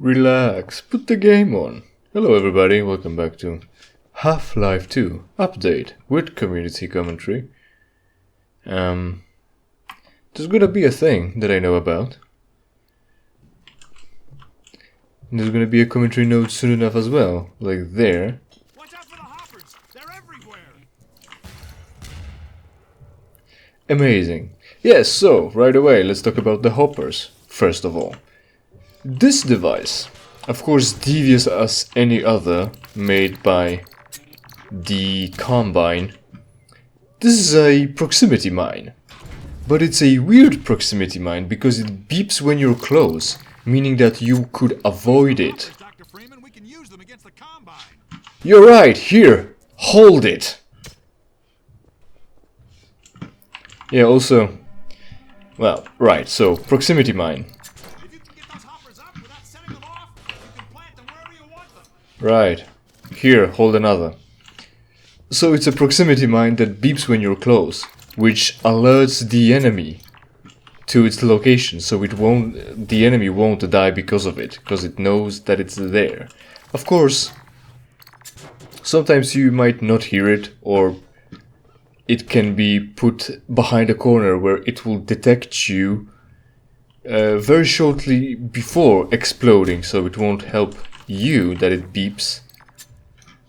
Relax, put the game on. Hello everybody, welcome back to Half-Life 2 Update with community commentary. There's gonna be a thing that I know about. And there's gonna be a commentary note soon enough as well, like there. Watch out for the hoppers! They're everywhere! Amazing. Yes, so, right away, let's talk about the hoppers, first of all. This device, of course devious as any other, made by the Combine. This is a proximity mine. But it's a weird proximity mine because it beeps when you're close, meaning that you could avoid it. Dr. Freeman, we can use them against the Combine. You're right, here, hold it. Yeah, also, well, right, so proximity mine. If you can get those hoppers up without setting them off, you can plant them wherever you want them. Right, here, hold another. So it's a proximity mine that beeps when you're close, which alerts the enemy to its location, so the enemy won't die because of it, because it knows that it's there. Of course, sometimes you might not hear it, or it can be put behind a corner where it will detect you very shortly before exploding, so it won't help you that it beeps.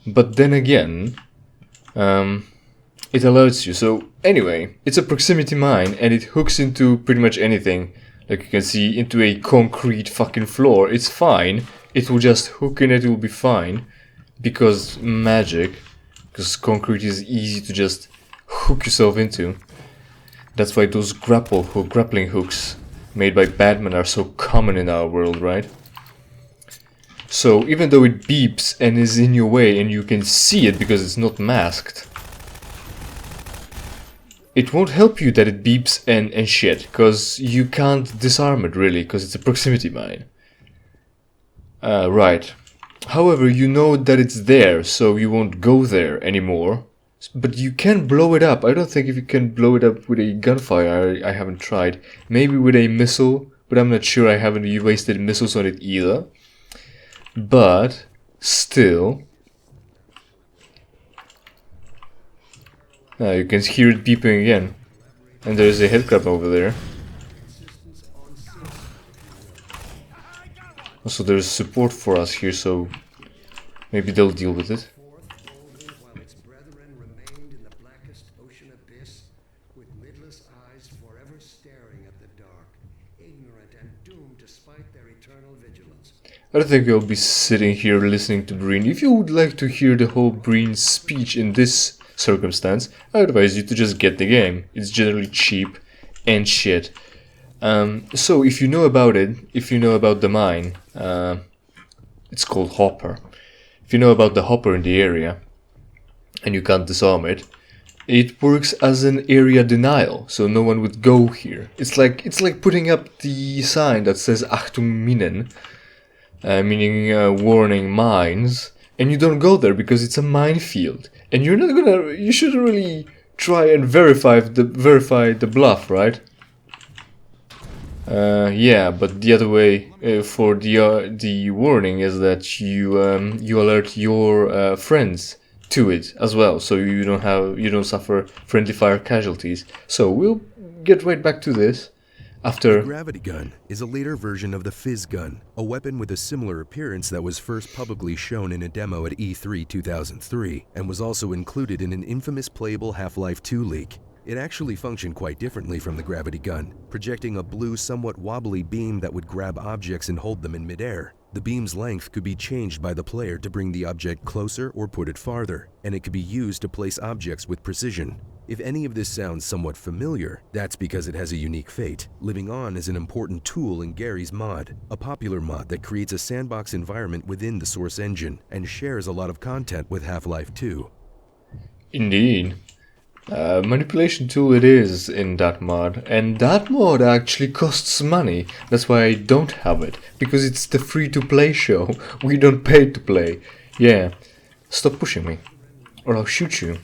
But then again, it alerts you. So anyway, it's a proximity mine and it hooks into pretty much anything. Like you can see, into a concrete fucking floor. It's fine. It will just hook in, it will be fine. Because magic. Because concrete is easy to just hook yourself into. That's why those grappling hooks made by Batman are so common in our world, right? So even though it beeps and is in your way and you can see it because it's not masked, it won't help you that it beeps and shit, because you can't disarm it really, because it's a proximity mine. Right. However, you know that it's there, so you won't go there anymore. But you can blow it up. I don't think if you can blow it up with a gunfire. I haven't tried. Maybe with a missile, but I'm not sure. I haven't wasted missiles on it either. But still, you can hear it beeping again. And there's a headcrab over there. Also, there's support for us here, so maybe they'll deal with it. I don't think I'll be sitting here listening to Breen. If you would like to hear the whole Breen speech in this circumstance, I advise you to just get the game. It's generally cheap and shit. So if you know about it, if you know about the mine, it's called Hopper. If you know about the Hopper in the area, and you can't disarm it, it works as an area denial, so no one would go here. It's like putting up the sign that says Achtung Minen, meaning warning mines, and you don't go there because it's a minefield, and you shouldn't really try and verify the bluff, right? Yeah, but the other way for the warning is that you alert your friends to it as well, so you don't suffer friendly fire casualties. So we'll get right back to this. After. The gravity gun is a later version of the fizz gun, a weapon with a similar appearance that was first publicly shown in a demo at E3 2003 and was also included in an infamous playable Half-Life 2 leak. It actually functioned quite differently from the gravity gun, projecting a blue, somewhat wobbly beam that would grab objects and hold them in midair. The beam's length could be changed by the player to bring the object closer or put it farther, and it could be used to place objects with precision. If any of this sounds somewhat familiar, that's because it has a unique fate. Living On is an important tool in Gary's mod, a popular mod that creates a sandbox environment within the source engine and shares a lot of content with Half-Life 2. Indeed. Manipulation tool it is in that mod, and that mod actually costs money. That's why I don't have it, because it's the free-to-play show. We don't pay to play. Yeah, stop pushing me, or I'll shoot you.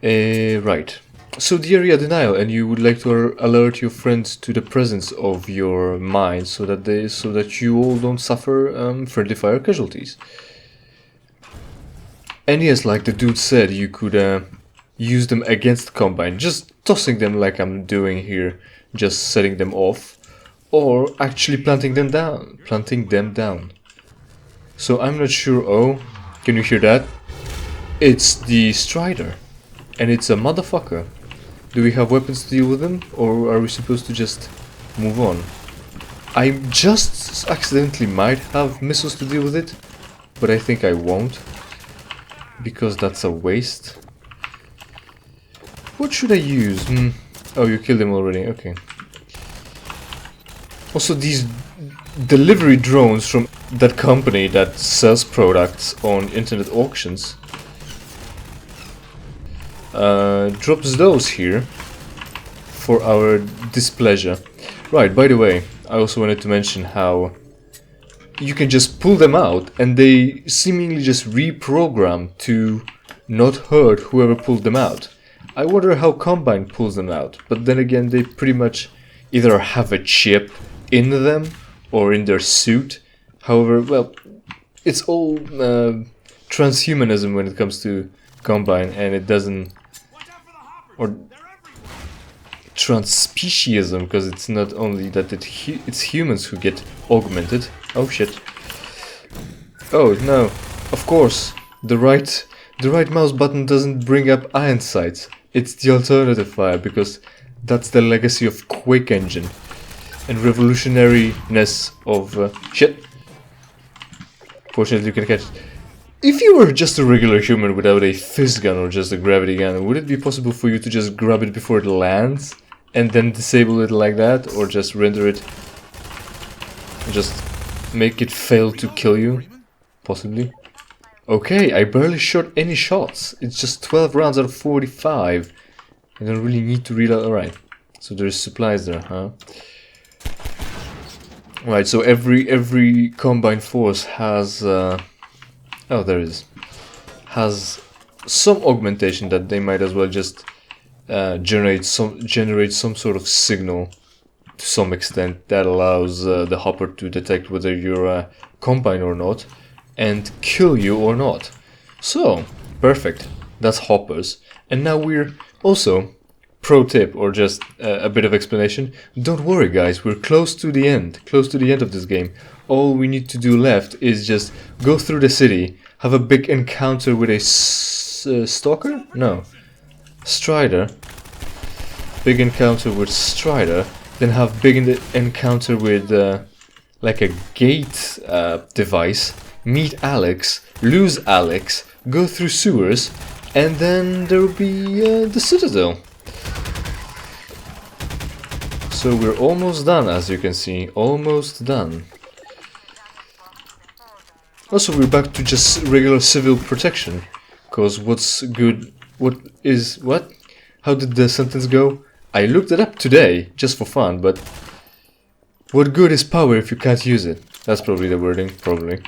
Right. So the area denial, and you would like to alert your friends to the presence of your mine, so that you all don't suffer friendly fire casualties. And yes, like the dude said, you could use them against Combine, just tossing them like I'm doing here, just setting them off, or actually planting them down. So I'm not sure. Oh, can you hear that? It's the Strider, and it's a motherfucker. Do we have weapons to deal with him, or are we supposed to just move on? I just accidentally might have missiles to deal with it, but I think I won't, because that's a waste. What should I use? Oh, you killed him already, okay. Also, these delivery drones from that company that sells products on internet auctions drops those here for our displeasure. Right, by the way, I also wanted to mention how you can just pull them out and they seemingly just reprogram to not hurt whoever pulled them out. I wonder how Combine pulls them out, but then again they pretty much either have a chip in them or in their suit. However, well, it's all transhumanism when it comes to Combine, and it doesn't... or transspeciesism, because it's not only that it's humans who get augmented. Oh shit. Oh no, of course, the right mouse button doesn't bring up iron sights. It's the alternative fire, because that's the legacy of Quake Engine and revolutionariness of shit. Fortunately you can catch it. If you were just a regular human without a fizz gun or just a gravity gun, would it be possible for you to just grab it before it lands and then disable it like that, or just render it, just make it fail to kill you? Possibly. Okay, I barely shot any shots. It's just 12 rounds out of 45. I don't really need to reload. Alright, so there's supplies there, huh? Right, so every Combine force has oh, there is, has some augmentation that they might as well just generate some sort of signal to some extent that allows the hopper to detect whether you're a Combine or not and kill you or not. So perfect, that's hoppers. And now we're also, pro tip, or just a bit of explanation, don't worry guys, we're close to the end of this game. All we need to do left is just go through the city, have a big encounter with a stalker? No, Strider. Big encounter with Strider, then have big encounter with like a gate device, meet Alex, lose Alex, go through sewers, and then there will be the Citadel. So we're almost done, as you can see, almost done. Also, we're back to just regular civil protection, cause what's good, what? How did the sentence go? I looked it up today, just for fun, but what good is power if you can't use it? That's probably the wording, probably.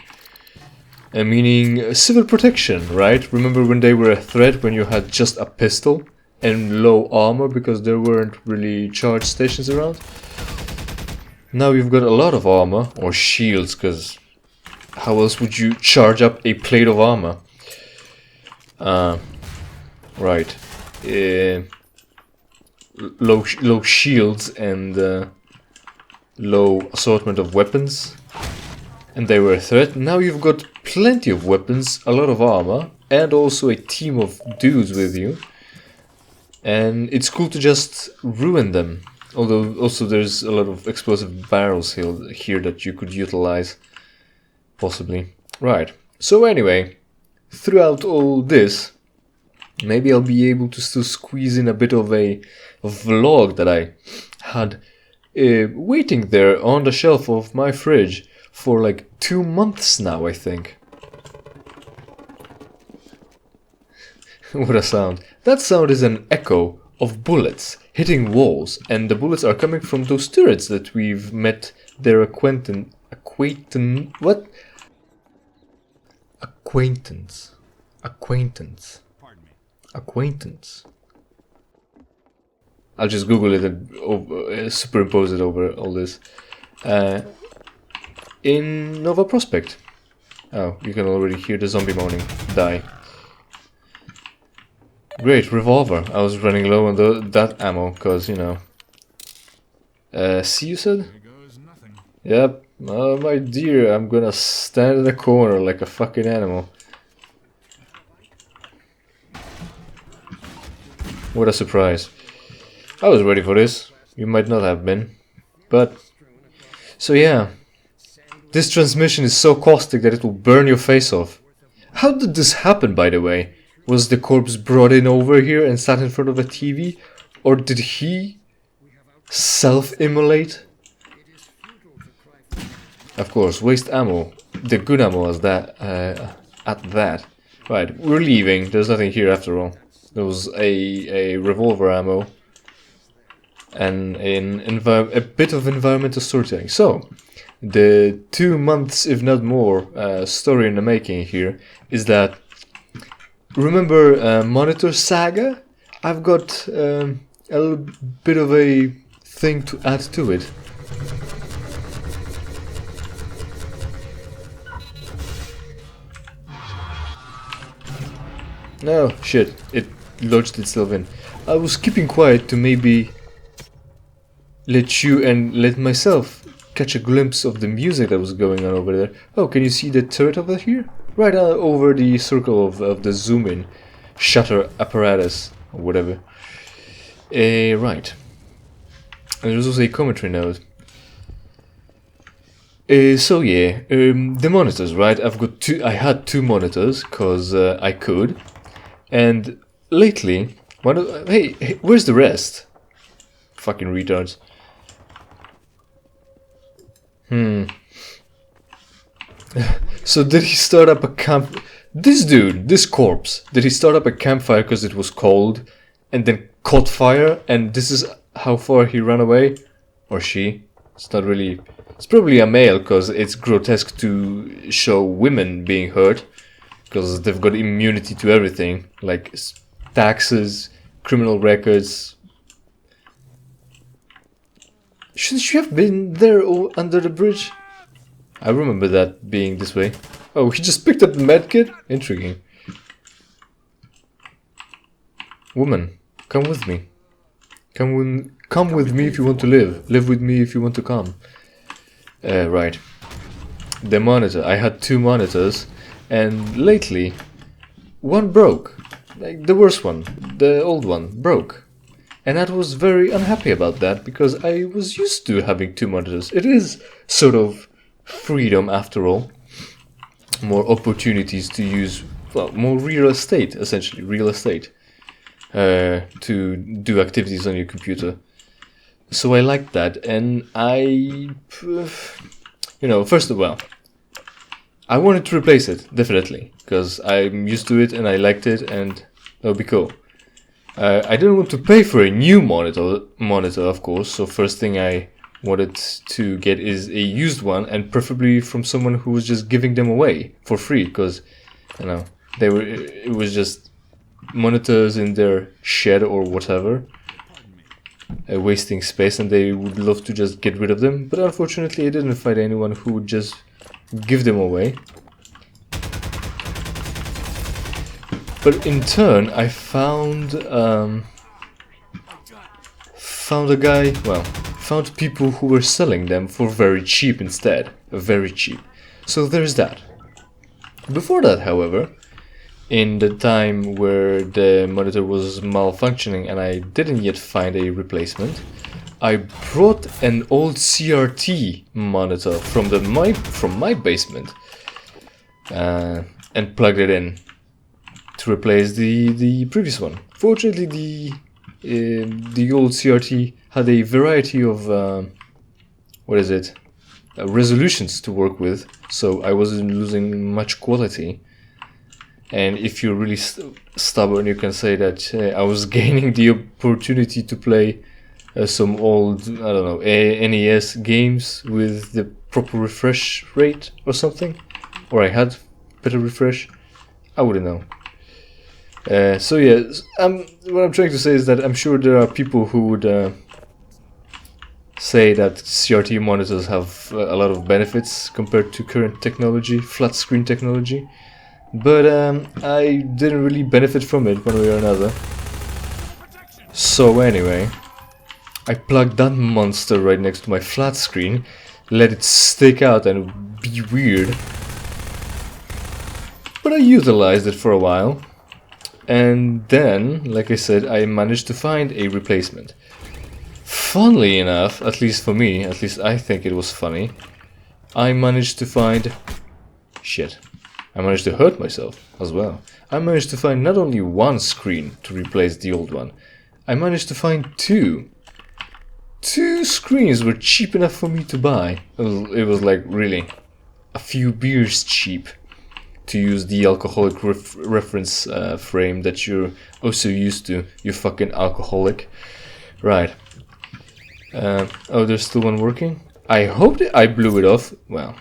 Meaning civil protection, right? Remember when they were a threat when you had just a pistol and low armor because there weren't really charge stations around? Now you've got a lot of armor, or shields, because how else would you charge up a plate of armor? Right. Low shields and low assortment of weapons, and they were a threat. Now you've got plenty of weapons, a lot of armor, and also a team of dudes with you, and it's cool to just ruin them. Although also there's a lot of explosive barrels here that you could utilize, possibly. Right, so anyway, throughout all this, maybe I'll be able to still squeeze in a bit of a vlog that I had waiting there on the shelf of my fridge for like 2 months now, I think. What a sound. That sound is an echo of bullets hitting walls, and the bullets are coming from those turrets that we've met their acquaintance. Pardon me. I'll just Google it and superimpose it over all this. In Nova Prospect. Oh, you can already hear the zombie moaning. Die. Great, revolver. I was running low on that ammo, cause, you know. See, you said? There goes nothing. Yep. Oh, my dear, I'm gonna stand in the corner like a fucking animal. What a surprise. I was ready for this. You might not have been. But... So yeah. This transmission is so caustic that it will burn your face off. How did this happen, by the way? Was the corpse brought in over here and sat in front of a TV? Or did he self-immolate? Of course, waste ammo. The good ammo was that, at that. Right, we're leaving. There's nothing here after all. There was a revolver ammo and a bit of environmental storytelling. So, the 2 months, if not more, story in the making here is that, remember Monitor Saga? I've got a little bit of a thing to add to it. No, shit, it lodged itself in. I was keeping quiet to maybe let you and let myself catch a glimpse of the music that was going on over there. Oh, can you see the turret over here? Right over the circle of the zoom-in shutter apparatus, or whatever. Right. And there's also a commentary note. So yeah, the monitors, right? I had 2 monitors, cause I could. And lately, hey, where's the rest? Fucking retards. So did he start up a camp? This dude, this corpse, did he start up a campfire because it was cold and then caught fire and this is how far he ran away? Or she? It's not really... It's probably a male because it's grotesque to show women being hurt because they've got immunity to everything, like taxes, criminal records. Shouldn't she have been there under the bridge? I remember that being this way. Oh, he just picked up the medkit? Intriguing. Woman, come with me. Come with me if you want to live. Live with me if you want to come. Right. The monitor. I had 2 monitors, and lately, one broke. Like the worst one, the old one, broke. And I was very unhappy about that, because I was used to having 2 monitors. It is sort of freedom after all. More opportunities to use, well, more real estate, essentially, real estate. To do activities on your computer. So I liked that, and first of all, I wanted to replace it, definitely, because I'm used to it and I liked it, and that would be cool. I didn't want to pay for a new monitor, of course, so first thing I wanted to get is a used one, and preferably from someone who was just giving them away for free, because, it was just monitors in their shed or whatever, wasting space, and they would love to just get rid of them, but unfortunately I didn't find anyone who would just give them away. But in turn I found found people who were selling them for very cheap instead, very cheap. So there's that. Before that, however, in the time where the monitor was malfunctioning and I didn't yet find a replacement, I brought an old CRT monitor from my basement and plugged it in to replace the previous one. Fortunately, the old CRT had a variety of resolutions to work with, so I wasn't losing much quality. And if you're really stubborn, you can say that I was gaining the opportunity to play some old, NES games with the proper refresh rate or something. Or I had better refresh. I wouldn't know. So yeah, what I'm trying to say is that I'm sure there are people who would say that CRT monitors have a lot of benefits compared to current technology, flat screen technology, but I didn't really benefit from it one way or another. So anyway, I plugged that monster right next to my flat screen, let it stick out and be weird, but I utilized it for a while, and then, like I said, I managed to find a replacement. Funnily enough, at least for me, at least I think it was funny, I managed to find... shit. I managed to hurt myself as well. I managed to find not only one screen to replace the old one, I managed to find two. Two screens were cheap enough for me to buy. It was like really a few beers cheap, to use the alcoholic reference frame that you're also used to, you fucking alcoholic. Right. Oh, there's still one working? I hope that I blew it off. Well.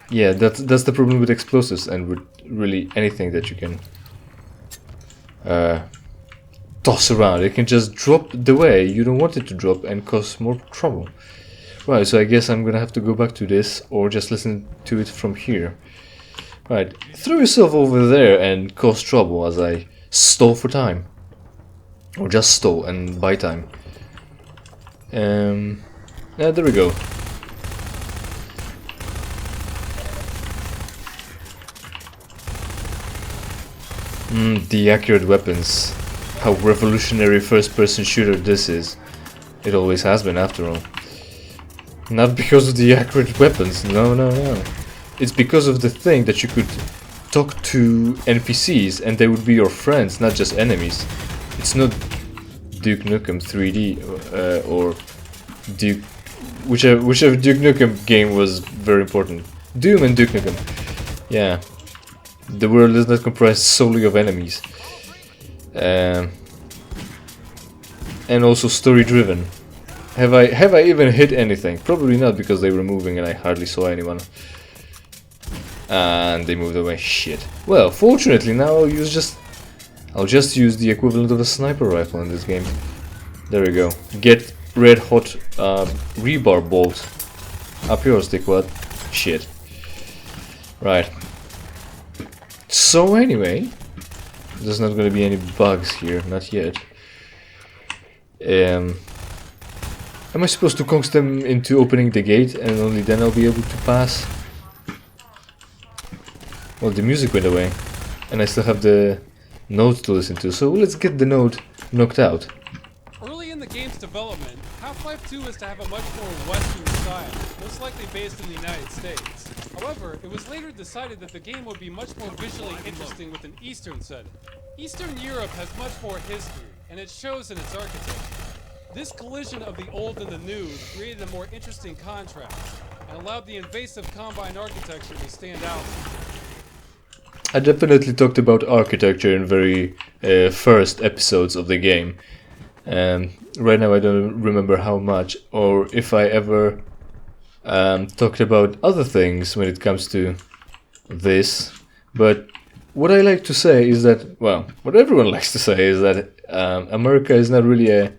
Yeah, that's the problem with explosives and with really anything that you can toss around. It can just drop the way you don't want it to drop and cause more trouble. Right, so I guess I'm gonna have to go back to this or just listen to it from here. Right, throw yourself over there and cause trouble as I stall for time. Or just stall and buy time. Yeah, there we go. The accurate weapons. How revolutionary first-person shooter this is. It always has been, after all. Not because of the accurate weapons, no. It's because of the thing that you could talk to NPCs and they would be your friends, not just enemies. It's not Duke Nukem 3D or Duke... Whichever Duke Nukem game was very important. Doom and Duke Nukem. Yeah. The world is not comprised solely of enemies. And also story driven. Have I even hit anything? Probably not, because they were moving and I hardly saw anyone. And they moved away. Shit. Well, fortunately now I'll just use the equivalent of a sniper rifle in this game. There we go. Get red hot rebar bolt. Up yours, dickwad. Shit. Right. So anyway, there's not gonna be any bugs here, not yet. Am I supposed to coax them into opening the gate and only then I'll be able to pass? Well, the music went away and I still have the note to listen to, so let's get the note knocked out. Early in the game's development, Half-Life 2 was to have a much more Western style, most likely based in the United States. However, it was later decided that the game would be much more visually interesting with an Eastern setting. Eastern Europe has much more history, and it shows in its architecture. This collision of the old and the new created a more interesting contrast, and allowed the invasive Combine architecture to stand out. I definitely talked about architecture in very first episodes of the game. Right now I don't remember how much, or if I ever talked about other things when it comes to this. But what I like to say is that, well, what everyone likes to say is that America is not really a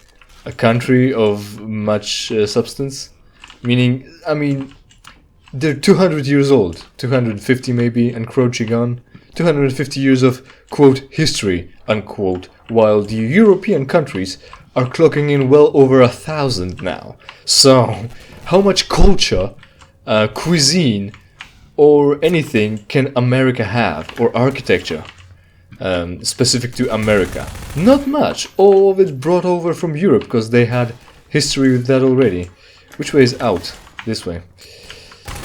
country of much substance. Meaning, I mean, they're 200 years old, 250 maybe, encroaching on. 250 years of, quote, history, unquote, while the European countries are clocking in well over 1,000 now. So, how much culture, cuisine, or anything can America have, or architecture, specific to America? Not much. All of it brought over from Europe, because they had history with that already. Which way is out? This way.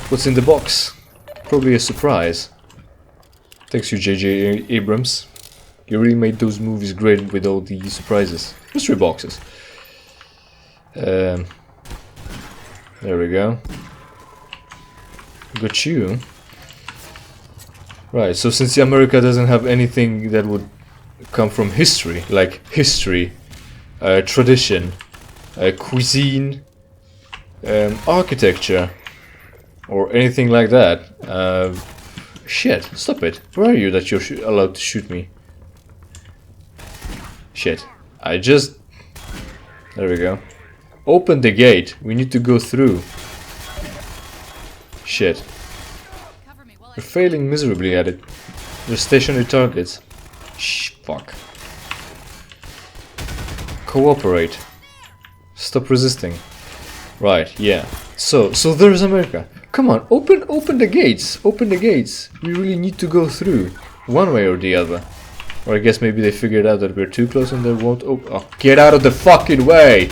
What's in the box? Probably a surprise. Thanks you, J.J. Abrams. You really made those movies great with all the surprises. Mystery boxes. There we go. Got you. Right, so since America doesn't have anything that would come from history, like history, tradition, cuisine, architecture, or anything like that, Shit, stop it. Where are you that you're allowed to shoot me? Shit. I just... There we go. Open the gate. We need to go through. Shit. We're failing miserably at it. They're stationary targets. Shh, fuck. Cooperate. Stop resisting. Right, yeah. So there's America. Come on, open the gates. Open the gates. We really need to go through. One way or the other. Or I guess maybe they figured out that we're too close and they won't open. Oh, get out of the fucking way!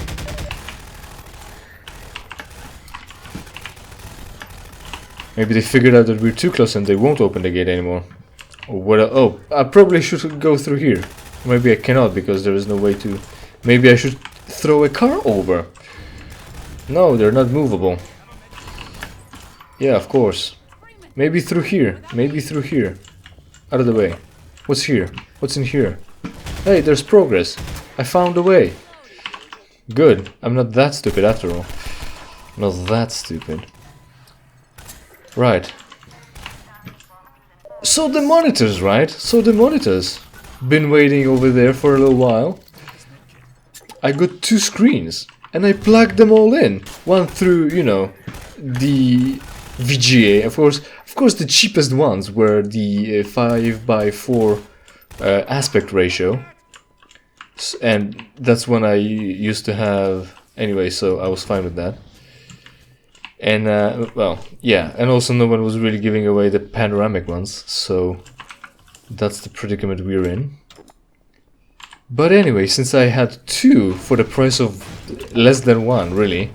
Maybe they figured out that we're too close and they won't open the gate anymore. Or what? Oh, I probably should go through here. Maybe I cannot because there is no way to. Maybe I should throw a car over. No, they're not movable. Yeah, of course. Maybe through here. Maybe through here. Out of the way. What's here? What's in here? Hey, there's progress. I found a way. Good. I'm not that stupid after all. Not that stupid. Right. So the monitors, right? So the monitors. Been waiting over there for a little while. I got 2 screens. And I plugged them all in. One through, you know, the VGA. Of course, the cheapest ones were the 5:4 aspect ratio. And that's one I used to have anyway, so I was fine with that. And, well, yeah. And also no one was really giving away the panoramic ones. So that's the predicament we're in. But anyway, since I had 2 for the price of less than 1, really,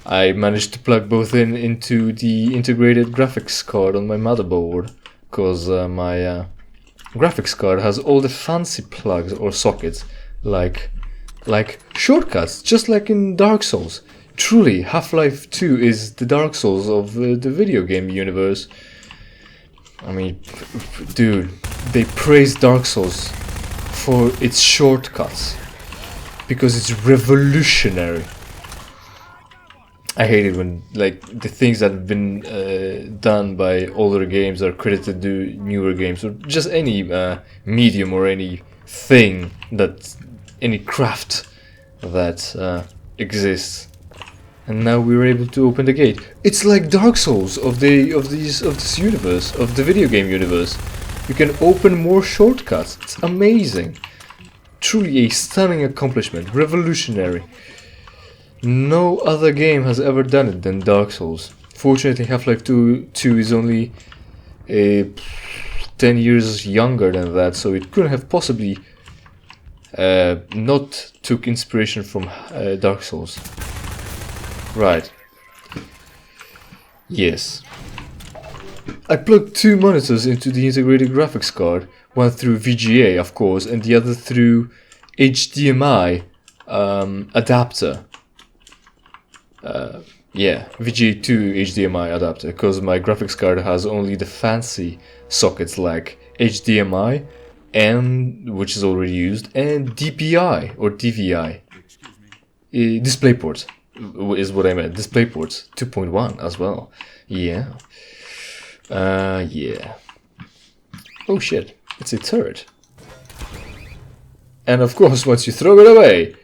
I managed to plug both into the integrated graphics card on my motherboard, because my graphics card has all the fancy plugs or sockets, like shortcuts, just like in Dark Souls. Truly, Half-Life 2 is the Dark Souls of the video game universe. I mean, dude, they praise Dark Souls for its shortcuts because it's revolutionary. I hate it when like the things that have been done by older games are credited to newer games, or just any medium or any thing that any craft that exists. And now we were able to open the gate. It's like Dark Souls of this universe, of the video game universe. You can open more shortcuts. It's amazing. Truly a stunning accomplishment. Revolutionary. No other game has ever done it than Dark Souls. Fortunately, Half-Life 2 is only 10 years younger than that, so it couldn't have possibly not took inspiration from Dark Souls. Right. Yes. I plugged 2 monitors into the integrated graphics card, one through VGA of course, and the other through HDMI adapter. Yeah, VGA to HDMI adapter, because my graphics card has only the fancy sockets like HDMI, and which is already used, and DPI or DVI. DisplayPort is what I meant. DisplayPort 2.1 as well. Yeah. Yeah. Oh shit, it's a turret. And of course, once you throw it away,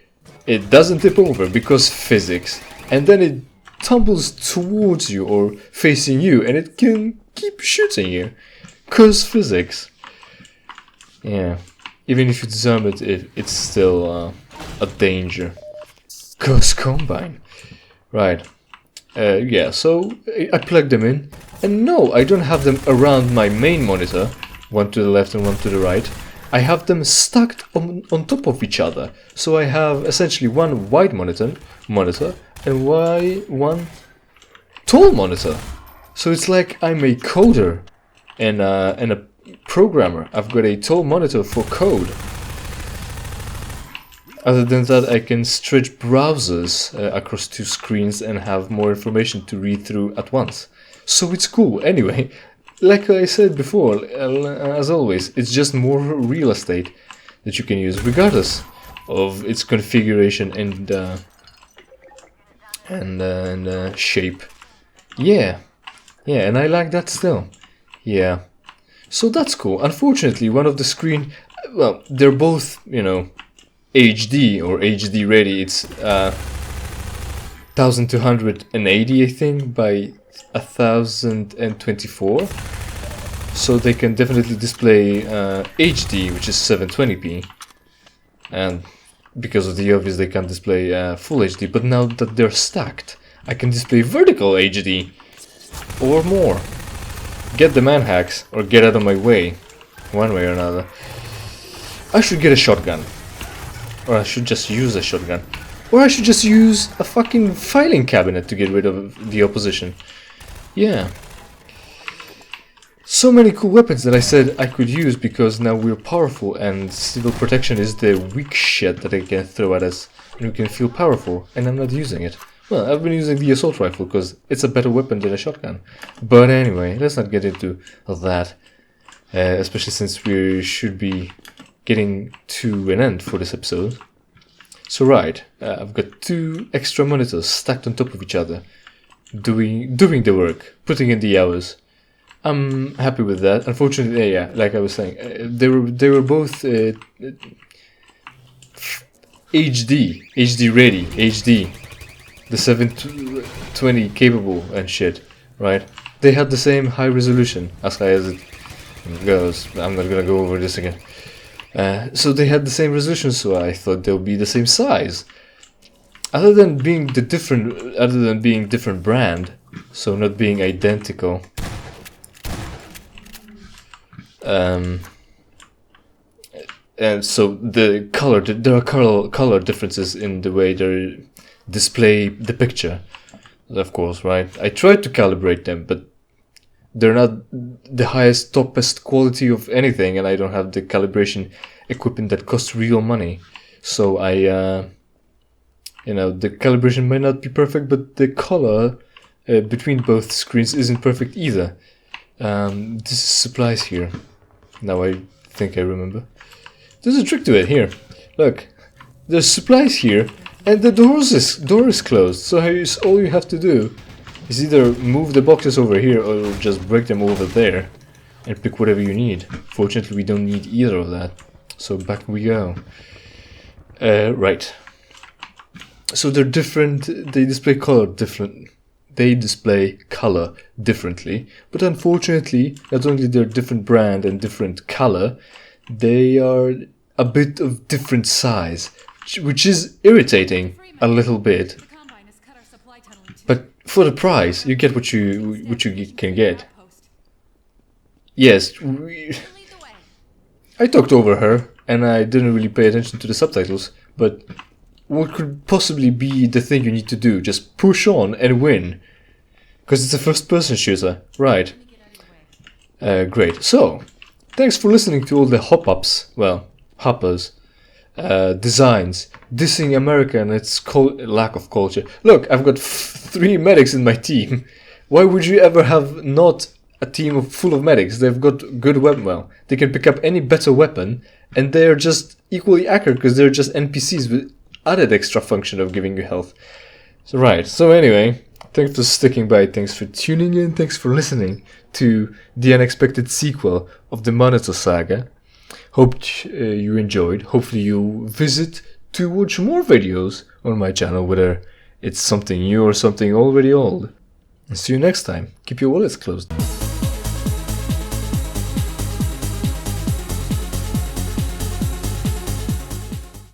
it doesn't tip over because physics. And then it tumbles towards you or facing you, and it can keep shooting you. Cause physics. Yeah. Even if you disarm it, it's still a danger. Cause Combine. Right. Yeah, so I plugged them in. And no, I don't have them around my main monitor, one to the left and one to the right. I have them stacked on top of each other. So I have essentially one wide monitor and one tall monitor. So it's like I'm a coder and a programmer. I've got a tall monitor for code. Other than that, I can stretch browsers across 2 screens and have more information to read through at once. So it's cool. Anyway, like I said before, as always, it's just more real estate that you can use, regardless of its configuration and shape. Yeah, and I like that still. Yeah, So that's cool. Unfortunately, one of the screen, well, they're both, you know, HD or HD ready. It's 1280, I think, by 1024. So they can definitely display HD, which is 720p. And because of the obvious, they can't display full HD. But now that they're stacked, I can display vertical HD or more. Get the man hacks or get out of my way, one way or another. I should get a shotgun, or I should just use a shotgun, or I should just use a fucking filing cabinet to get rid of the opposition. Yeah. So many cool weapons that I said I could use because now we're powerful and civil protection is the weak shit that I can throw at us and we can feel powerful, and I'm not using it. Well, I've been using the assault rifle because it's a better weapon than a shotgun. But anyway, let's not get into that. Especially since we should be getting to an end for this episode. So right, I've got 2 extra monitors stacked on top of each other. Doing the work, putting in the hours. I'm happy with that. Unfortunately, yeah, like I was saying, they were both HD ready, HD. The 720 capable and shit, right? They had the same high resolution, as high as it goes. I'm not gonna go over this again. So they had the same resolution, so I thought they'll be the same size. Other than being different brand, so not being identical. And so there are color differences in the way they display the picture, of course, right? I tried to calibrate them, but they're not the highest, toppest quality of anything, and I don't have the calibration equipment that costs real money. So the calibration might not be perfect, but the color between both screens isn't perfect either. This is supplies here. Now I think I remember. There's a trick to it here. Look, there's supplies here. And the door is closed, so all you have to do is either move the boxes over here or just break them over there and pick whatever you need. Fortunately, we don't need either of that, so back we go. Right. So they're different. They display color differently, but unfortunately, not only they're different brand and different color, they are a bit of different size. Which is irritating a little bit, but for the price, you get what you can get. Yes, I talked over her, and I didn't really pay attention to the subtitles. But what could possibly be the thing you need to do? Just push on and win, because it's a first-person shooter, right? Great. So, thanks for listening to all the hoppers. Designs, dissing America and its lack of culture. Look, I've got 3 medics in my team. Why would you ever have not a team full of medics? They've got good weapon. Well, they can pick up any better weapon, and they're just equally accurate because they're just NPCs with added extra function of giving you health. So right. So anyway, thanks for sticking by. Thanks for tuning in. Thanks for listening to the unexpected sequel of the Monitor Saga. Hope you enjoyed. Hopefully you visit to watch more videos on my channel, whether it's something new or something already old. And see you next time. Keep your wallets closed.